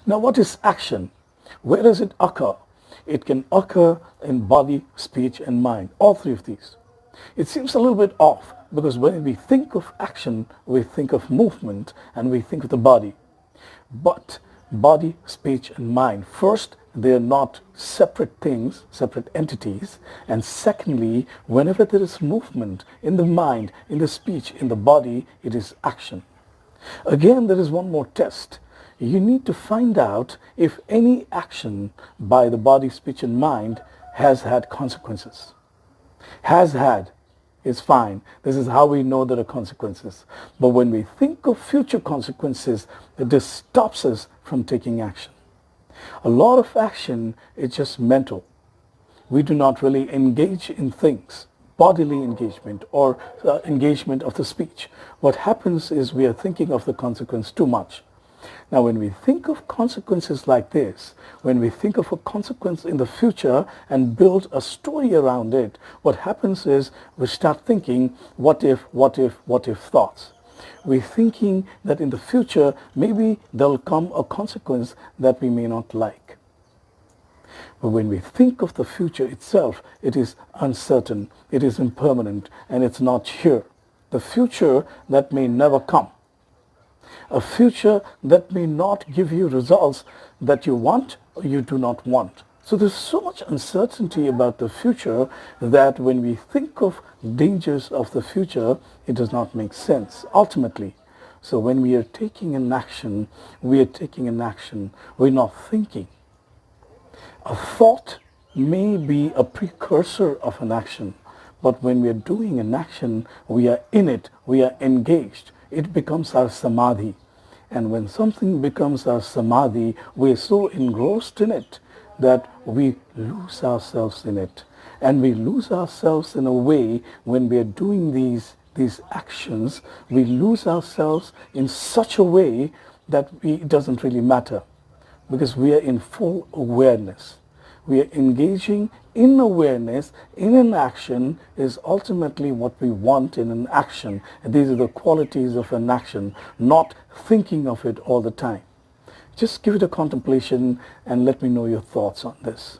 Now, what is action? Where does it occur? It can occur in body, speech, and mind, all three of these. It seems a little bit off because when we think of action, we think of movement and we think of the body. But body, speech, and mind, first, they are not separate things, separate entities. And secondly, whenever there is movement in the mind, in the speech, in the body, it is action. Again, there is one more test. You need to find out if any action by the body, speech, and mind has had consequences. Has had is fine. This is how we know there are consequences. But when we think of future consequences, this stops us from taking action. A lot of action is just mental. We do not really engage in things, bodily engagement or engagement of the speech. What happens is we are thinking of the consequence too much. Now, when we think of consequences like this, when we think of a consequence in the future and build a story around it, what happens is we start thinking, what if thoughts. We're thinking that in the future, maybe there'll come a consequence that we may not like. But when we think of the future itself, it is uncertain, it is impermanent, and it's not here. The future that may never come. A future that may not give you results that you want or you do not want. So there's so much uncertainty about the future that when we think of dangers of the future, it does not make sense ultimately. So when we are taking an action, we're not thinking. A thought may be a precursor of an action, but when we are doing an action, we are in it, we are engaged. It becomes our samadhi. And when something becomes our samadhi, we are so engrossed in it that we lose ourselves in it. And we lose ourselves in a way when we are doing these actions, we lose ourselves in such a way that it doesn't really matter because we are in full awareness. We are engaging in awareness in an action is ultimately what we want in an action. And these are the qualities of an action, not thinking of it all the time. Just give it a contemplation and let me know your thoughts on this.